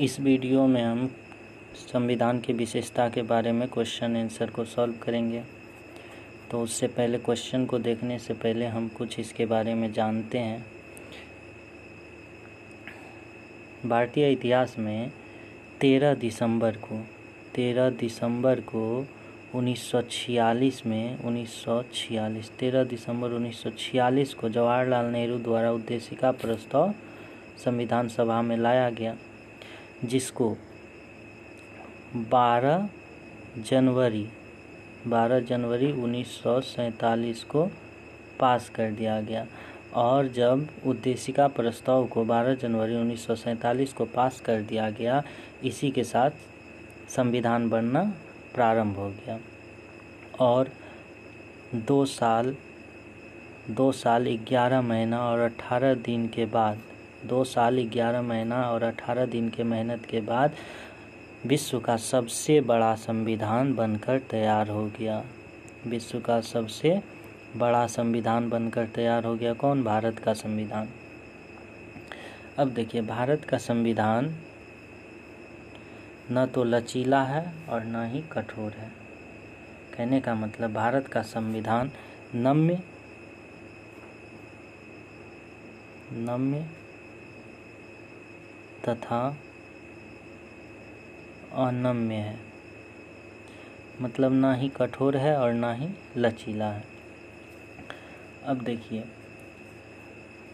इस वीडियो में हम संविधान की विशेषता के बारे में क्वेश्चन आंसर को सॉल्व करेंगे। तो उससे पहले क्वेश्चन को देखने से पहले हम कुछ इसके बारे में जानते हैं। भारतीय इतिहास में 13 दिसंबर को 1946 में 13 दिसंबर 1946 को जवाहरलाल नेहरू द्वारा उद्देशिका प्रस्ताव संविधान सभा में लाया गया, जिसको 12 जनवरी 1947 को पास कर दिया गया। और जब उद्देशिका प्रस्ताव को 12 जनवरी 1947 को पास कर दिया गया, इसी के साथ संविधान बनना प्रारंभ हो गया। और 2 साल 11 महीना और 18 दिन के बाद 2 साल 11 महीना और 18 दिन के मेहनत के बाद विश्व का सबसे बड़ा संविधान बनकर तैयार हो गया। विश्व का सबसे बड़ा संविधान बनकर तैयार हो गया। कौन? भारत का संविधान। अब देखिए, भारत का संविधान न तो लचीला है और न ही कठोर है। कहने का मतलब भारत का संविधान नम्य तथा अनम्य है। मतलब ना ही कठोर है और ना ही लचीला है। अब देखिए,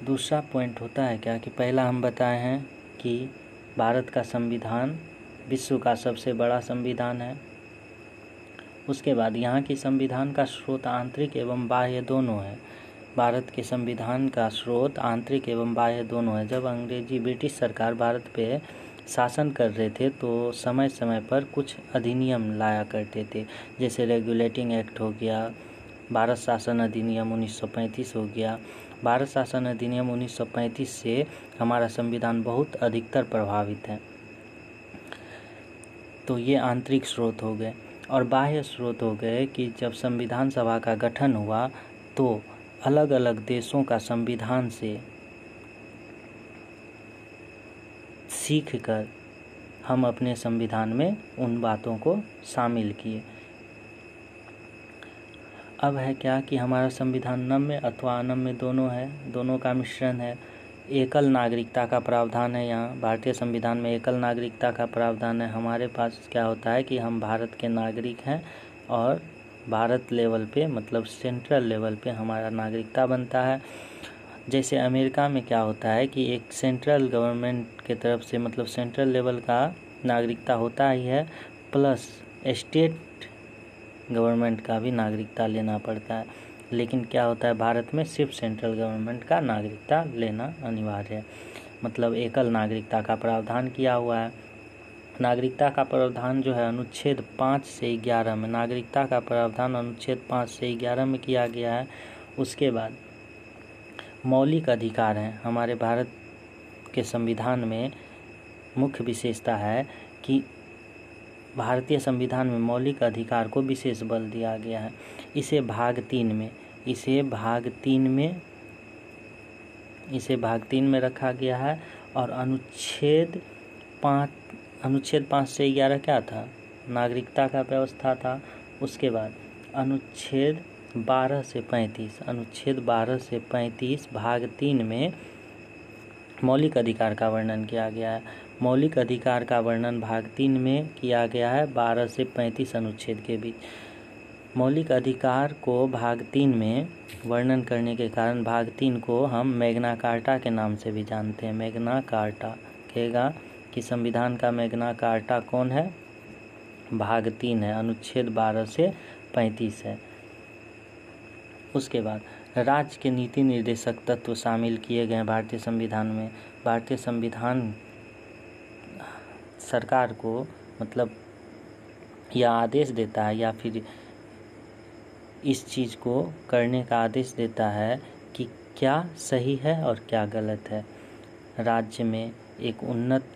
दूसरा पॉइंट होता है क्या कि पहला हम बताए हैं कि भारत का संविधान विश्व का सबसे बड़ा संविधान है। उसके बाद यहाँ की संविधान का स्रोत आंतरिक एवं बाह्य दोनों है। भारत के संविधान का स्रोत आंतरिक एवं बाह्य दोनों है। जब अंग्रेजी ब्रिटिश सरकार भारत पे शासन कर रहे थे तो समय समय पर कुछ अधिनियम लाया करते थे, जैसे रेगुलेटिंग एक्ट हो गया, भारत शासन अधिनियम 1935 हो गया। भारत शासन अधिनियम 1935 से हमारा संविधान बहुत अधिकतर प्रभावित है। तो ये आंतरिक स्रोत हो गए। और बाह्य स्रोत हो गए कि जब संविधान सभा का गठन हुआ तो अलग अलग देशों का संविधान से सीखकर हम अपने संविधान में उन बातों को शामिल किए। अब है क्या कि हमारा संविधान नम्य अथवा अनम्य दोनों है, दोनों का मिश्रण है। एकल नागरिकता का प्रावधान है। यहाँ भारतीय संविधान में एकल नागरिकता का प्रावधान है। हमारे पास क्या होता है कि हम भारत के नागरिक हैं और भारत लेवल पे, मतलब सेंट्रल लेवल पे हमारा नागरिकता बनता है। जैसे अमेरिका में क्या होता है कि एक सेंट्रल गवर्नमेंट के तरफ से, मतलब सेंट्रल लेवल का नागरिकता होता ही है, प्लस स्टेट गवर्नमेंट का भी नागरिकता लेना पड़ता है। लेकिन क्या होता है, भारत में सिर्फ सेंट्रल गवर्नमेंट का नागरिकता लेना अनिवार्य है। मतलब एकल नागरिकता का प्रावधान किया हुआ है। नागरिकता का प्रावधान जो है अनुच्छेद 5 से 11 में, नागरिकता का प्रावधान अनुच्छेद 5 से 11 में किया गया है। उसके बाद मौलिक अधिकार हैं। हमारे भारत के संविधान में मुख्य विशेषता है कि भारतीय संविधान में मौलिक अधिकार को विशेष बल दिया गया है। इसे भाग 3 में रखा गया है। और अनुच्छेद 5 से 11 क्या था? नागरिकता का व्यवस्था था। उसके बाद अनुच्छेद 12 से 35 भाग 3 में मौलिक अधिकार का वर्णन किया गया है। मौलिक अधिकार का वर्णन भाग 3 में किया गया है 12 से 35 अनुच्छेद के बीच। मौलिक अधिकार को भाग 3 में वर्णन करने के कारण भाग 3 को हम मैग्ना कार्टा के नाम से भी जानते हैं। मैग्ना कार्टा कहेगा कि संविधान का मैग्ना कार्टा कौन है? भाग 3 है, अनुच्छेद 12 से 35 है। उसके बाद राज्य के नीति निर्देशक तत्व शामिल किए गए भारतीय संविधान में। भारतीय संविधान सरकार को, मतलब यह आदेश देता है या फिर इस चीज़ को करने का आदेश देता है कि क्या सही है और क्या गलत है। राज्य में एक उन्नत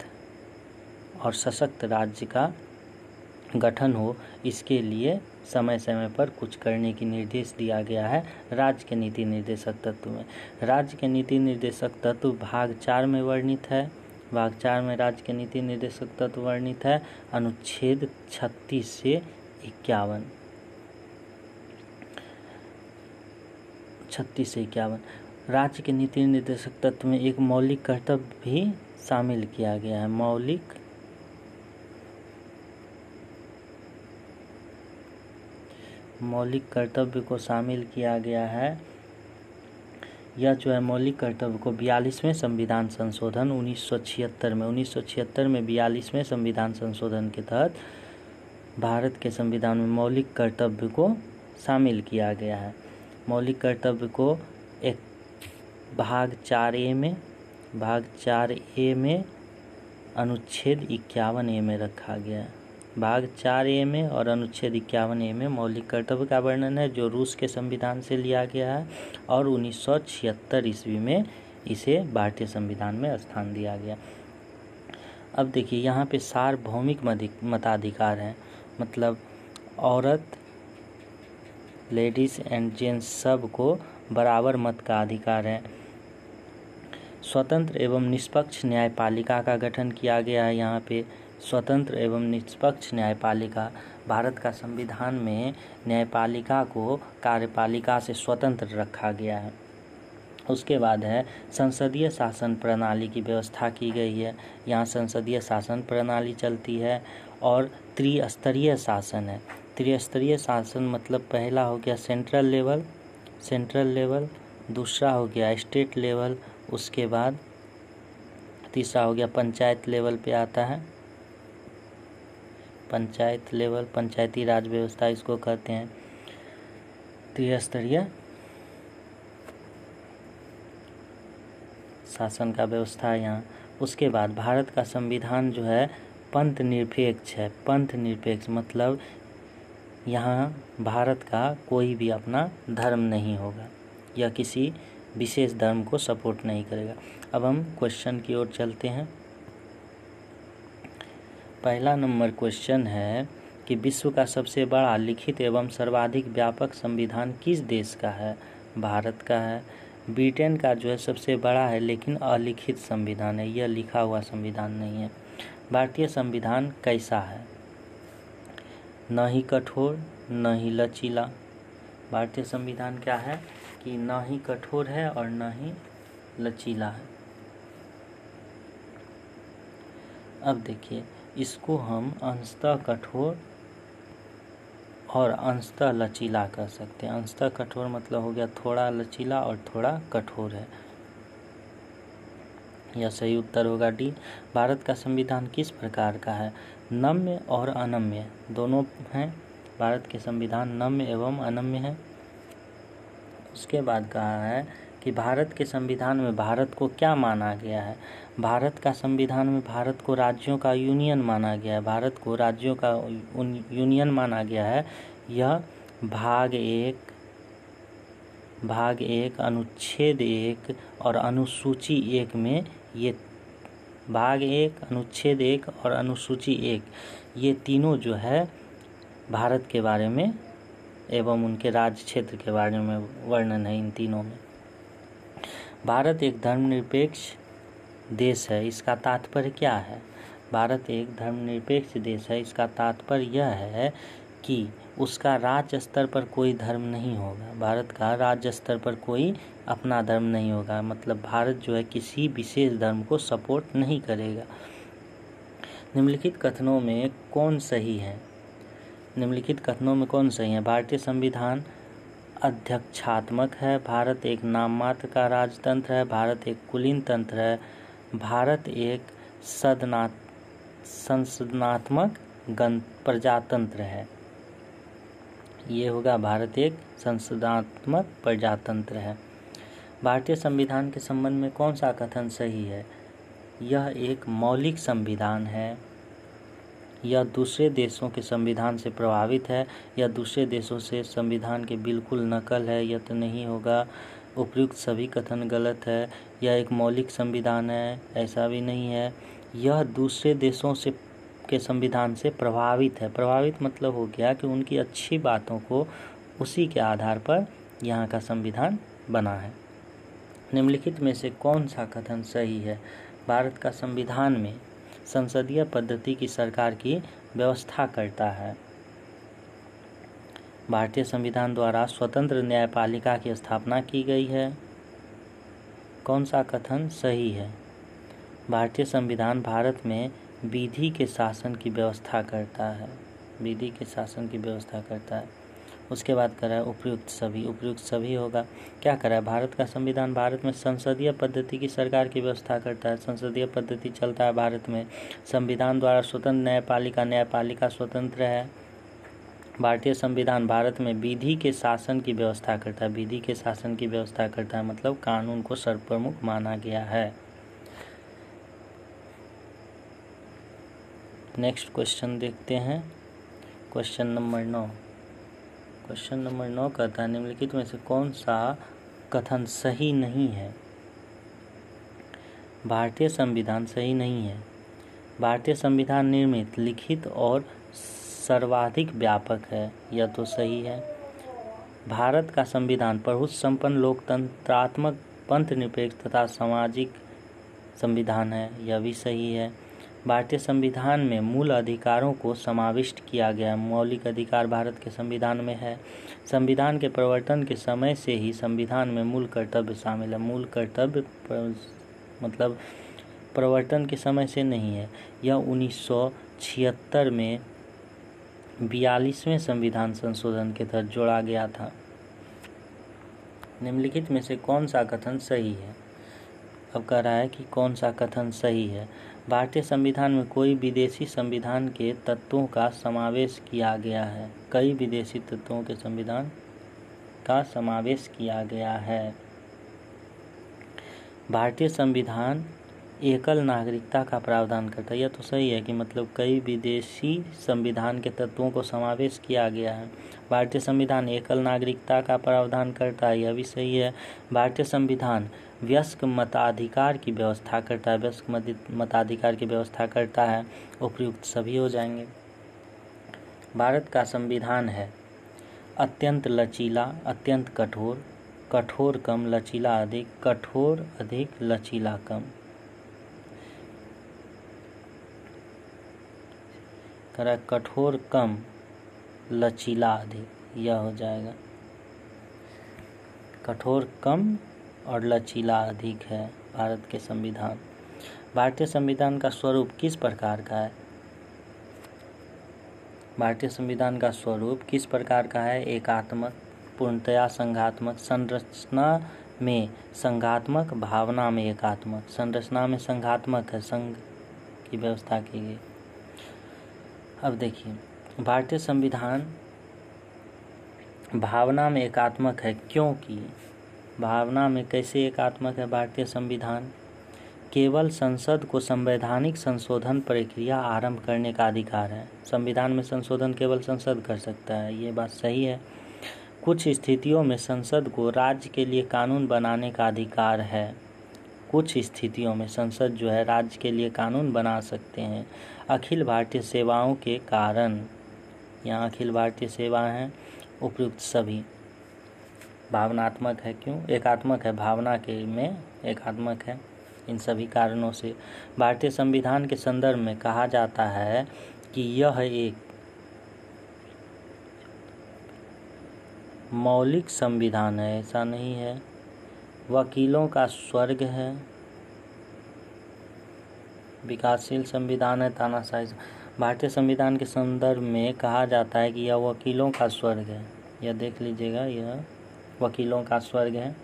और सशक्त राज्य का गठन हो, इसके लिए समय समय पर कुछ करने की निर्देश दिया गया है राज्य के नीति निर्देशक तत्व में। राज्य के नीति निर्देशक तत्व भाग 4 में वर्णित है। भाग 4 में राज्य के नीति निर्देशक तत्व वर्णित है, अनुच्छेद 36 से 51। 36 से 51 राज्य के नीति निर्देशक तत्व में एक मौलिक कर्तव्य भी शामिल किया गया है। मौलिक कर्तव्य को शामिल किया गया है। यह जो है मौलिक कर्तव्य को 42वें संविधान संशोधन 1976 में 42वें संविधान संशोधन के तहत भारत के संविधान में मौलिक कर्तव्य को शामिल किया गया है। मौलिक कर्तव्य को एक भाग 4A में अनुच्छेद 51A में रखा गया है। भाग 4A में और अनुच्छेद 51A में मौलिक कर्तव्य का वर्णन है, जो रूस के संविधान से लिया गया है और 1976 ईस्वी में इसे भारतीय संविधान में स्थान दिया गया। अब देखिए यहाँ पे सार्वभौमिक मताधिकार है, मतलब औरत, लेडीज एंड जेंट्स सब को बराबर मत का अधिकार है। स्वतंत्र एवं निष्पक्ष न्यायपालिका का गठन किया गया है। यहाँ पे स्वतंत्र एवं निष्पक्ष न्यायपालिका, भारत का संविधान में न्यायपालिका को कार्यपालिका से स्वतंत्र रखा गया है। उसके बाद है संसदीय शासन प्रणाली की व्यवस्था की गई है। यहाँ संसदीय शासन प्रणाली चलती है और त्रिस्तरीय शासन है। त्रिस्तरीय शासन मतलब पहला हो गया सेंट्रल लेवल, दूसरा हो गया स्टेट लेवल, उसके बाद तीसरा हो गया पंचायत लेवल पे आता है। पंचायत लेवल, पंचायती राज व्यवस्था इसको कहते हैं, त्रिस्तरीय शासन का व्यवस्था है यहाँ। उसके बाद भारत का संविधान जो है पंथ निरपेक्ष है। पंथ निरपेक्ष मतलब यहाँ भारत का कोई भी अपना धर्म नहीं होगा या किसी विशेष धर्म को सपोर्ट नहीं करेगा। अब हम क्वेश्चन की ओर चलते हैं। पहला नंबर क्वेश्चन है कि विश्व का सबसे बड़ा लिखित एवं सर्वाधिक व्यापक संविधान किस देश का है? भारत का है। ब्रिटेन का जो है सबसे बड़ा है लेकिन अलिखित संविधान है, यह लिखा हुआ संविधान नहीं है। भारतीय संविधान कैसा है? न ही कठोर न ही लचीला। भारतीय संविधान क्या है कि न ही कठोर है और न ही लचीला है। अब देखिए इसको हम अंशतः कठोर और अंशतः लचीला कह सकते हैं। अंशतः कठोर मतलब हो गया थोड़ा लचीला और थोड़ा कठोर है। यह सही उत्तर होगा डी। भारत का संविधान किस प्रकार का है? नम्य और अनम्य दोनों हैं। भारत के संविधान नम्य एवं अनम्य है। उसके बाद कहा है कि भारत के संविधान में भारत को क्या माना गया है? भारत का संविधान में भारत को राज्यों का यूनियन माना गया है। भारत को राज्यों का यूनियन माना गया है। यह भाग 1 अनुच्छेद 1 और अनुसूची 1 में ये भाग 1 अनुच्छेद 1 और अनुसूची 1 ये तीनों जो है भारत के बारे में एवं उनके राज्य क्षेत्र के बारे में वर्णन है इन तीनों में। भारत एक धर्मनिरपेक्ष देश है, इसका तात्पर्य क्या है? भारत एक धर्मनिरपेक्ष देश है, इसका तात्पर्य यह है कि उसका राज्य स्तर पर कोई धर्म नहीं होगा। भारत का राज्य स्तर पर कोई अपना धर्म नहीं होगा, मतलब भारत जो है किसी विशेष धर्म को सपोर्ट नहीं करेगा। निम्नलिखित कथनों में कौन सही है? निम्नलिखित कथनों में कौन सही है? भारतीय संविधान अध्यक्षात्मक है। भारत एक नाम मात्र का राजतंत्र है। भारत एक कुलीन तंत्र है। भारत एक संसदनात्मक प्रजातंत्र है। ये होगा भारत एक संसदनात्मक प्रजातंत्र है। भारतीय संविधान के संबंध में कौन सा कथन सही है? यह एक मौलिक संविधान है। यह दूसरे देशों के संविधान से प्रभावित है। यह दूसरे देशों से संविधान के बिल्कुल नकल है, यह तो नहीं होगा। उपयुक्त सभी कथन गलत है। यह एक मौलिक संविधान है, ऐसा भी नहीं है। यह दूसरे देशों से के संविधान से प्रभावित है। प्रभावित मतलब हो गया कि उनकी अच्छी बातों को उसी के आधार पर यहाँ का संविधान बना है। निम्नलिखित में से कौन सा कथन सही है? भारत का संविधान में संसदीय पद्धति की सरकार की व्यवस्था करता है। भारतीय संविधान द्वारा स्वतंत्र न्यायपालिका की स्थापना की गई है। कौन सा कथन सही है? भारतीय संविधान भारत में विधि के शासन की व्यवस्था करता है। विधि के शासन की व्यवस्था करता है। उसके बाद करा है उपयुक्त सभी। उपयुक्त सभी होगा। क्या करा है? भारत का संविधान भारत में संसदीय पद्धति की सरकार की व्यवस्था करता है। संसदीय पद्धति चलता है भारत में। संविधान द्वारा स्वतंत्र न्यायपालिका, न्यायपालिका स्वतंत्र है। भारतीय संविधान भारत में विधि के शासन की व्यवस्था करता है। विधि के शासन की व्यवस्था करता है मतलब कानून को सर्वप्रमुख माना गया है। नेक्स्ट क्वेश्चन देखते हैं। Question number 9। क्वेश्चन नंबर 9 कहता है निम्नलिखित में से कौन सा कथन सही नहीं है? भारतीय संविधान सही नहीं है। भारतीय संविधान निर्मित, लिखित और सर्वाधिक व्यापक है, यह तो सही है। भारत का संविधान प्रभुत्व संपन्न, लोकतंत्रात्मक, पंथनिरपेक्ष तथा सामाजिक संविधान है, यह भी सही है। भारतीय संविधान में मूल अधिकारों को समाविष्ट किया गया। मौलिक अधिकार भारत के संविधान में है। संविधान के प्रवर्तन के समय से ही संविधान में मूल कर्तव्य शामिल है। मूल कर्तव्य मतलब प्रवर्तन के समय से नहीं है। यह 1976 में 42वें संविधान संशोधन के तहत जोड़ा गया था। निम्नलिखित में से कौन सा कथन सही है? अब कह रहा है कि कौन सा कथन सही है। भारतीय संविधान में कोई विदेशी संविधान के तत्वों का समावेश किया गया है। कई विदेशी तत्वों के संविधान का समावेश किया गया है। भारतीय संविधान एकल नागरिकता का प्रावधान करता है। यह तो सही है कि मतलब कई विदेशी संविधान के तत्वों को समावेश किया गया है। भारतीय संविधान एकल नागरिकता का प्रावधान करता है, यह भी सही है। भारतीय संविधान वयस्क मताधिकार की व्यवस्था करता है। वयस्क मताधिकार की व्यवस्था करता है। उपयुक्त सभी हो जाएंगे। भारत का संविधान है अत्यंत लचीला, अत्यंत कठोर, कठोर कम, लचीला अधिक, कठोर अधिक, लचीला कम। करा कठोर कम, लचीला अधिक, यह हो जाएगा। कठोर कम और लचीला अधिक है भारत के संविधान। भारतीय संविधान का स्वरूप किस प्रकार का है? भारतीय संविधान का स्वरूप किस प्रकार का है? एकात्मक, पूर्णतया संघात्मक, संरचना में संघात्मक, भावना में एकात्मक। संरचना में संघात्मक है, संघ की व्यवस्था की गई। अब देखिए, भारतीय संविधान भावना में एकात्मक है क्योंकि भावना में कैसे एकात्मक है भारतीय संविधान? केवल संसद को संवैधानिक संशोधन प्रक्रिया आरंभ करने का अधिकार है। संविधान में संशोधन केवल संसद कर सकता है, ये बात सही है। कुछ स्थितियों में संसद को राज्य के लिए कानून बनाने का अधिकार है। कुछ स्थितियों में संसद जो है राज्य के लिए कानून बना सकते हैं। अखिल भारतीय सेवाओं के कारण, यहाँ अखिल भारतीय सेवा हैं। उपयुक्त सभी। भावनात्मक है क्यों? एकात्मक है, भावना के में एकात्मक है। इन सभी कारणों से भारतीय संविधान के संदर्भ में कहा जाता है कि यह एक मौलिक संविधान है। ऐसा नहीं है। वकीलों का स्वर्ग है। विकासशील संविधान है, तानाशाही। भारतीय संविधान के संदर्भ में कहा जाता है कि यह वकीलों का स्वर्ग है। यह देख लीजिएगा, यह वकीलों का स्वर्ग है।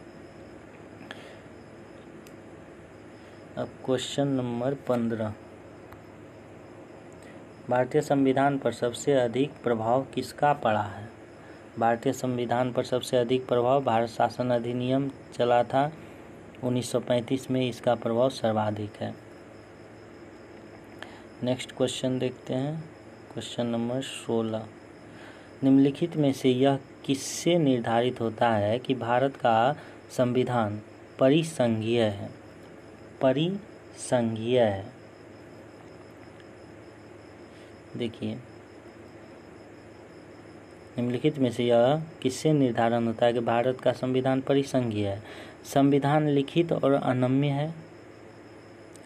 अब क्वेश्चन नंबर 15। भारतीय संविधान पर सबसे अधिक प्रभाव किसका पड़ा है? भारतीय संविधान पर सबसे अधिक प्रभाव भारत शासन अधिनियम चला था 1935 में, इसका प्रभाव सर्वाधिक है। नेक्स्ट क्वेश्चन देखते हैं। Question number 16। निम्नलिखित में से यह किससे निर्धारित होता है कि भारत का संविधान परिसंघीय है? परिसंघीय है। देखिए निम्नलिखित में से यह किससे निर्धारण होता है कि भारत का संविधान परिसंघीय है? संविधान लिखित और अनम्य है,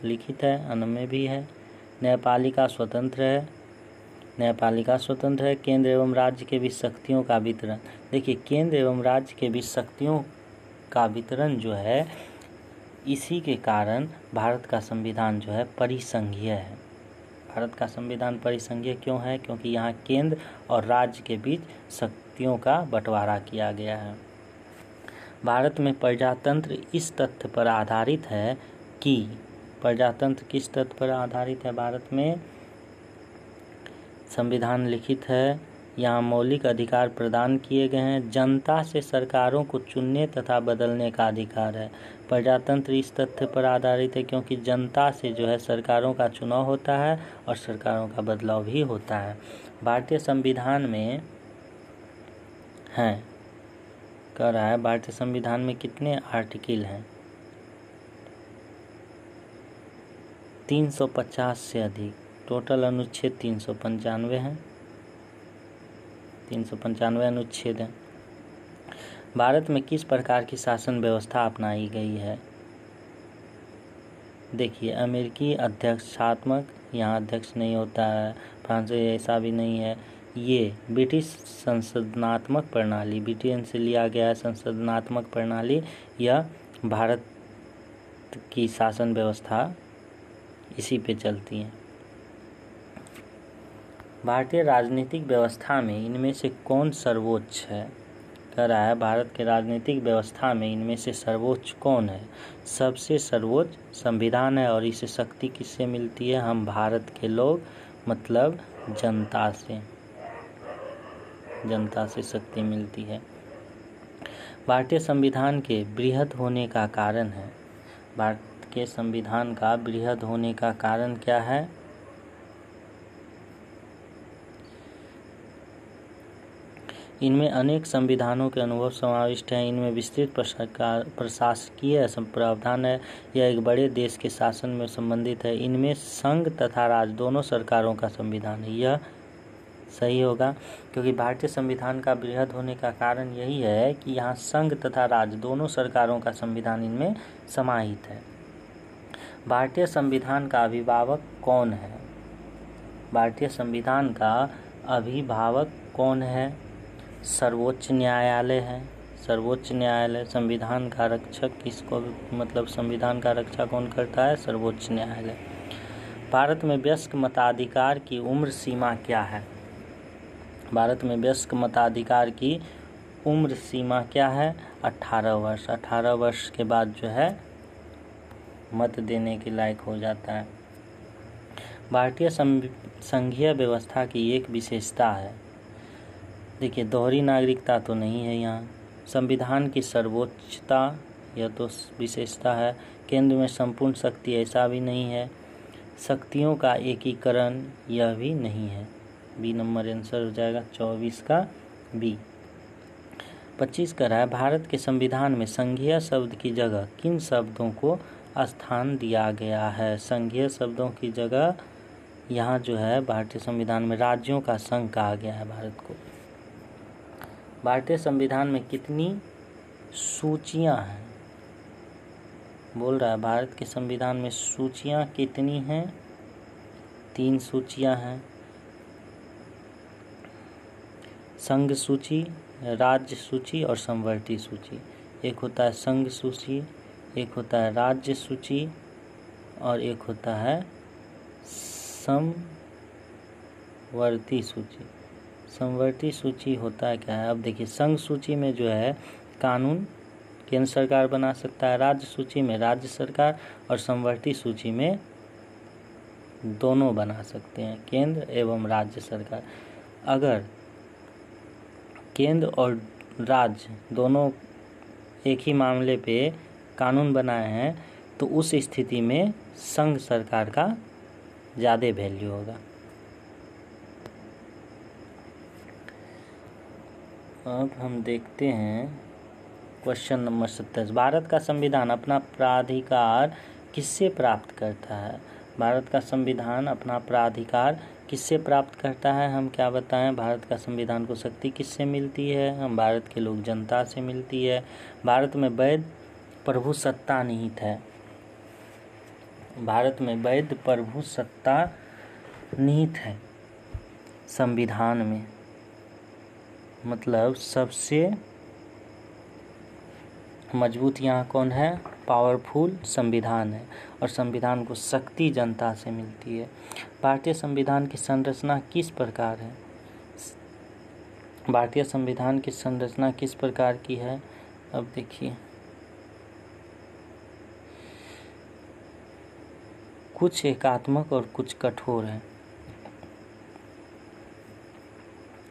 लिखित है, अनम्य भी है। न्यायपालिका स्वतंत्र है, न्यायपालिका स्वतंत्र है। केंद्र एवं राज्य के बीच शक्तियों का वितरण, देखिए केंद्र एवं राज्य के बीच शक्तियों का वितरण जो है, इसी के कारण भारत का संविधान जो है परिसंघीय है। भारत का संविधान परिसंघीय क्यों है? क्योंकि यहाँ केंद्र और राज्य के बीच शक्तियों का बंटवारा किया गया है। भारत में प्रजातंत्र इस तथ्य पर आधारित है कि, प्रजातंत्र किस तथ्य पर आधारित है? भारत में संविधान लिखित है, यहाँ मौलिक अधिकार प्रदान किए गए हैं, जनता से सरकारों को चुनने तथा बदलने का अधिकार है। प्रजातंत्र इस तथ्य पर आधारित है क्योंकि जनता से जो है सरकारों का चुनाव होता है और सरकारों का बदलाव भी होता है। भारतीय संविधान में है, कह रहा है भारतीय संविधान में कितने आर्टिकल हैं? 350 से अधिक। टोटल अनुच्छेद 395 हैं, 395 अनुच्छेद हैं। भारत में किस प्रकार की शासन व्यवस्था अपनाई गई है? देखिए अमेरिकी अध्यक्षात्मक, यहाँ अध्यक्ष नहीं होता है, फ्रांस में ऐसा भी नहीं है। ये ब्रिटिश संसदनात्मक प्रणाली, ब्रिटेन से लिया गया है संसदनात्मक प्रणाली, यह भारत की शासन व्यवस्था इसी पे चलती है। भारतीय राजनीतिक व्यवस्था में इनमें से कौन सर्वोच्च है? कह रहा है भारत के राजनीतिक व्यवस्था में इनमें से सर्वोच्च कौन है? सबसे सर्वोच्च संविधान है। और इसे शक्ति किससे मिलती है? हम भारत के लोग, मतलब जनता से, जनता से शक्ति मिलती है। भारतीय संविधान के बृहद होने का कारण है, भारत के संविधान का बृहद होने का कारण क्या है? इनमें अनेक संविधानों के अनुभव समाविष्ट हैं। इनमें विस्तृत प्रशासकीय प्रावधान है। यह एक बड़े देश के शासन में संबंधित है। इनमें संघ तथा राज्य दोनों सरकारों का संविधान है। यह सही होगा क्योंकि भारतीय संविधान का बृहद होने का कारण यही है कि यहाँ संघ तथा राज्य दोनों सरकारों का संविधान इनमें समाहित है। भारतीय संविधान का अभिभावक कौन है? भारतीय संविधान का अभिभावक कौन है? सर्वोच्च न्यायालय है, सर्वोच्च न्यायालय। संविधान का रक्षक किसको, मतलब संविधान का रक्षा कौन करता है? सर्वोच्च न्यायालय। भारत में वयस्क मताधिकार की उम्र सीमा क्या है? भारत में वयस्क मताधिकार की उम्र सीमा क्या है? 18 वर्ष। 18 वर्ष के बाद जो है मत देने के लायक हो जाता है। भारतीय संघीय व्यवस्था की एक विशेषता है, देखिए दोहरी नागरिकता तो नहीं है यहाँ। संविधान की सर्वोच्चता, यह तो विशेषता है। केंद्र में संपूर्ण शक्ति, ऐसा भी नहीं है। शक्तियों का एकीकरण, यह भी नहीं है। बी नंबर आंसर हो जाएगा 24 का बी। 25 का है भारत के संविधान में संघीय शब्द की जगह किन शब्दों को स्थान दिया गया है? संघीय शब्दों की जगह यहाँ जो है भारतीय संविधान में राज्यों का संघ कहा गया है भारत को। भारतीय संविधान में कितनी सूचियां हैं? बोल रहा है भारत के संविधान में सूचियां कितनी हैं? 3 सूचियां हैं। संघ सूची, राज्य सूची और समवर्ती सूची। एक होता है संघ सूची, एक होता है राज्य सूची और एक होता है समवर्ती सूची। समवर्ती सूची होता है क्या है? अब देखिए संघ सूची में जो है कानून केंद्र सरकार बना सकता है, राज्य सूची में राज्य सरकार और समवर्ती सूची में दोनों बना सकते हैं, केंद्र एवं राज्य सरकार। अगर केंद्र और राज्य दोनों एक ही मामले पे कानून बनाए हैं तो उस स्थिति में संघ सरकार का ज़्यादा वैल्यू होगा। अब हम देखते हैं क्वेश्चन नंबर 27। भारत का संविधान अपना प्राधिकार किससे प्राप्त करता है? भारत का संविधान अपना प्राधिकार किससे प्राप्त करता है? हम क्या बताएं? भारत का संविधान को शक्ति किससे मिलती है? हम भारत के लोक जनता से मिलती है। भारत में वैध प्रभु सत्ता निहित है। भारत में वैध प्रभु सत्ता निहित है संविधान में, मतलब सबसे मजबूत यहाँ कौन है? पावरफुल संविधान है। और संविधान को शक्ति जनता से मिलती है। भारतीय संविधान की संरचना किस प्रकार है? भारतीय संविधान की संरचना किस प्रकार की है? अब देखिए, कुछ एकात्मक और कुछ कठोर है।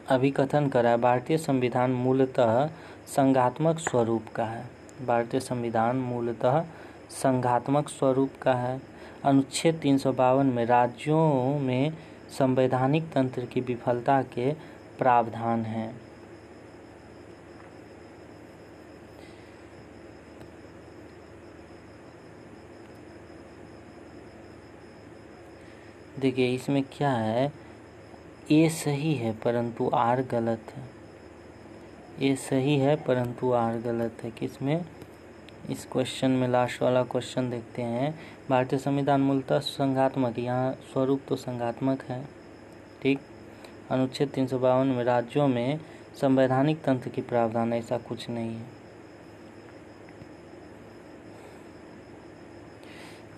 अभिकथन करा, भारतीय संविधान मूलतः संघात्मक स्वरूप का है। भारतीय संविधान मूलतः संघात्मक स्वरूप का है। अनुच्छेद 352 में राज्यों में संवैधानिक तंत्र की विफलता के प्रावधान हैं। देखिए इसमें क्या है, ए सही है परंतु आर गलत है। ए सही है परंतु आर गलत है। किसमें? इस क्वेश्चन में लास्ट वाला क्वेश्चन देखते हैं। भारतीय संविधान मूलतः संघात्मक, यहाँ स्वरूप तो संघात्मक है, ठीक। अनुच्छेद 352 में राज्यों में संवैधानिक तंत्र की प्रावधान, ऐसा कुछ नहीं है।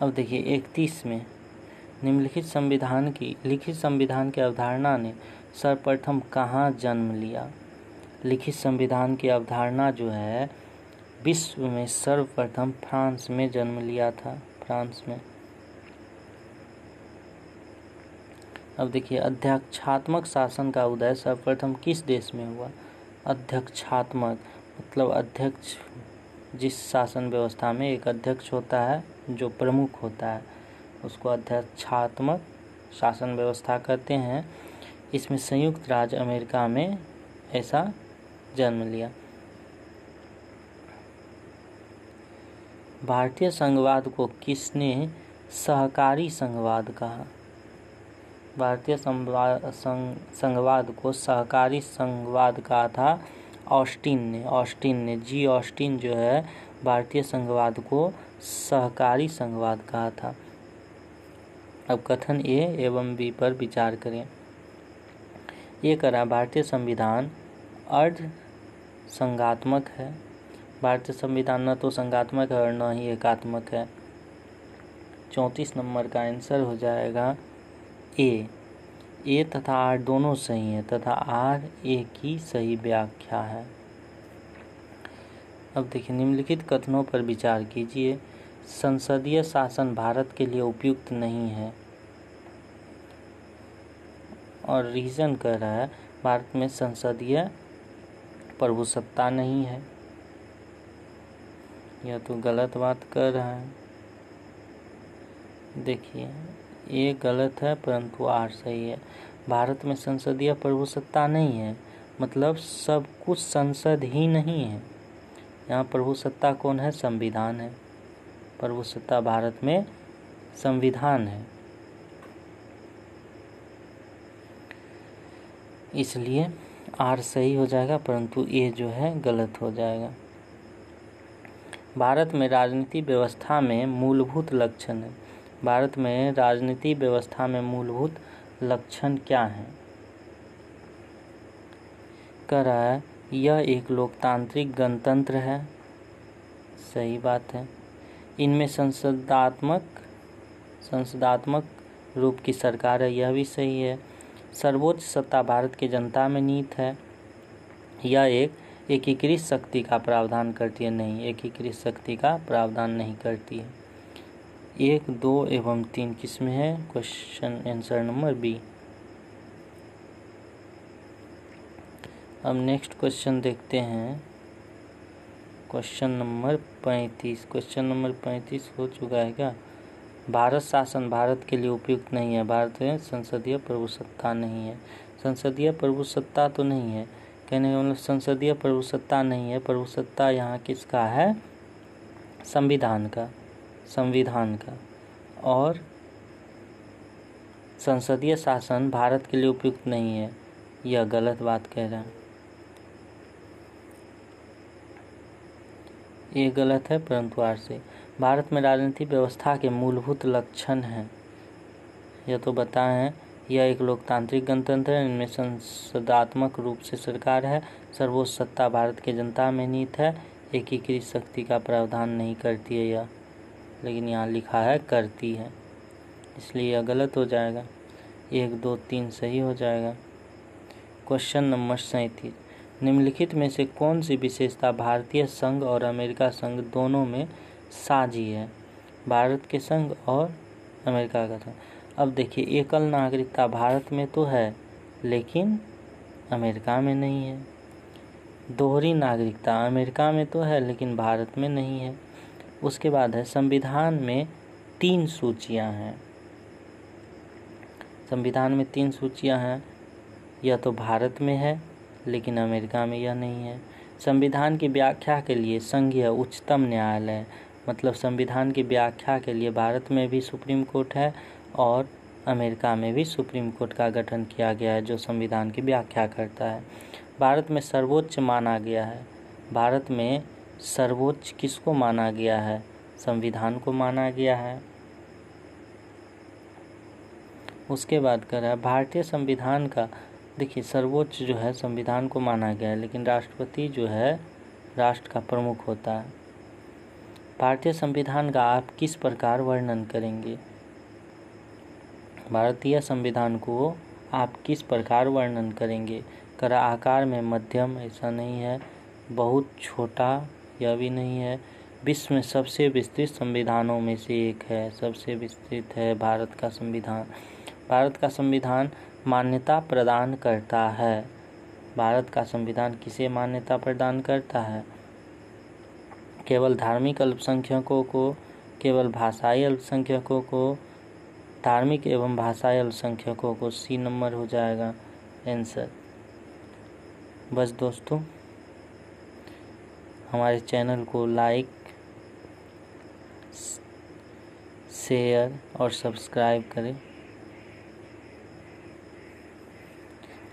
अब देखिए 31 में निम्नलिखित लिखित संविधान की अवधारणा ने सर्वप्रथम कहाँ जन्म लिया? लिखित संविधान की अवधारणा जो है विश्व में सर्वप्रथम फ्रांस में जन्म लिया था, फ्रांस में। अब देखिए अध्यक्षात्मक शासन का उदय सर्वप्रथम किस देश में हुआ? अध्यक्षात्मक मतलब अध्यक्ष, जिस शासन व्यवस्था में एक अध्यक्ष होता है जो प्रमुख होता है, उसको अध्यक्षात्मक शासन व्यवस्था कहते हैं। इसमें संयुक्त राज्य अमेरिका में ऐसा जन्म लिया। भारतीय संघवाद को किसने सहकारी संघवाद कहा? भारतीय संघवाद को सहकारी संघवाद कहा था ऑस्टिन ने। जी ऑस्टिन जो है भारतीय संघवाद को सहकारी संघवाद कहा था। अब कथन ए एवं बी पर विचार करें। ये करा, भारतीय संविधान अर्ध संघात्मक है। भारतीय संविधान न तो संघात्मक है और न ही एकात्मक है। 34 नंबर का आंसर हो जाएगा ए तथा आर दोनों सही है तथा आर ए की सही व्याख्या है। अब देखिए निम्नलिखित कथनों पर विचार कीजिए। संसदीय शासन भारत के लिए उपयुक्त नहीं है, और रीजन कह रहा है भारत में संसदीय प्रभुसत्ता नहीं है। यह तो गलत बात कर रहा है। देखिए ये गलत है परंतु आर सही है। भारत में संसदीय प्रभुसत्ता नहीं है, मतलब सब कुछ संसद ही नहीं है। यहाँ प्रभुसत्ता कौन है? संविधान है। प्रभुसत्ता भारत में संविधान है, इसलिए आर सही हो जाएगा परंतु ए जो है गलत हो जाएगा। भारत में राजनीति व्यवस्था में मूलभूत लक्षण है। भारत में राजनीति व्यवस्था में मूलभूत लक्षण क्या है? कह रहा है यह एक लोकतांत्रिक गणतंत्र है, सही बात है। इनमें संसदात्मक रूप की सरकार है, यह भी सही है। सर्वोच्च सत्ता भारत की जनता में निहित है। यह एक एकीकृत शक्ति का प्रावधान करती है, नहीं, एकीकृत शक्ति का प्रावधान नहीं करती है। 1, 2 एवं 3 किसमें है? Question answer number B. अब नेक्स्ट क्वेश्चन देखते हैं, क्वेश्चन नंबर 35। क्वेश्चन नंबर 35 हो चुका है क्या? भारत शासन भारत के लिए उपयुक्त नहीं है। भारत में संसदीय प्रभुसत्ता नहीं है। संसदीय प्रभुसत्ता तो नहीं है, कहने का मतलब संसदीय प्रभुसत्ता नहीं है। प्रभुसत्ता यहाँ किसका है? संविधान का। और संसदीय शासन भारत के लिए उपयुक्त नहीं है, यह गलत बात कह रहा है। ये गलत है परंतु आर से। भारत में राजनीतिक व्यवस्था के मूलभूत लक्षण हैं, यह तो बताए हैं। यह एक लोकतांत्रिक गणतंत्र है, इनमें संसदात्मक रूप से सरकार है, सर्वोच्च सत्ता भारत के जनता में निहित है, एकीकृत शक्ति का प्रावधान नहीं करती है यह, लेकिन यहाँ लिखा है करती है, इसलिए यह गलत हो जाएगा। 1, 2, 3 सही हो जाएगा। क्वेश्चन नंबर 37, निम्नलिखित में से कौन सी विशेषता भारतीय संघ और अमेरिका संघ दोनों में साझी है? भारत के संघ और अमेरिका का संघ। अब देखिए, एकल नागरिकता भारत में तो है लेकिन अमेरिका में नहीं है। दोहरी नागरिकता अमेरिका में तो है लेकिन भारत में नहीं है। उसके बाद है संविधान में 3 सूचियां हैं। संविधान में 3 सूचियां हैं, यह तो भारत में है लेकिन अमेरिका में यह नहीं है। संविधान की व्याख्या के लिए संघीय उच्चतम न्यायालय, मतलब संविधान की व्याख्या के लिए भारत में भी सुप्रीम कोर्ट है और अमेरिका में भी सुप्रीम कोर्ट का गठन किया गया है जो संविधान की व्याख्या करता है। भारत में सर्वोच्च माना गया है। भारत में सर्वोच्च किसको माना गया है? संविधान को माना गया है। उसके बाद कर रहा है भारतीय संविधान का, देखिए सर्वोच्च जो है संविधान को माना गया है लेकिन राष्ट्रपति जो है राष्ट्र का प्रमुख होता है। भारतीय संविधान का आप किस प्रकार वर्णन करेंगे? भारतीय संविधान को आप किस प्रकार वर्णन करेंगे? कर आकार में मध्यम, ऐसा नहीं है। बहुत छोटा, यह भी नहीं है। विश्व में सबसे विस्तृत संविधानों में से एक है, सबसे विस्तृत है भारत का संविधान। भारत का संविधान मान्यता प्रदान करता है। भारत का संविधान किसे मान्यता प्रदान करता है? केवल धार्मिक अल्पसंख्यकों को, केवल भाषाई अल्पसंख्यकों को, धार्मिक एवं भाषाई अल्पसंख्यकों को। सी नंबर हो जाएगा आंसर। बस दोस्तों, हमारे चैनल को लाइक, शेयर और सब्सक्राइब करें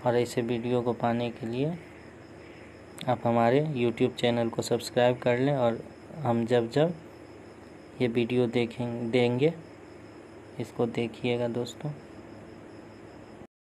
और ऐसे वीडियो को पाने के लिए आप हमारे YouTube चैनल को सब्सक्राइब कर लें और हम जब ये वीडियो देंगे इसको देखिएगा दोस्तों।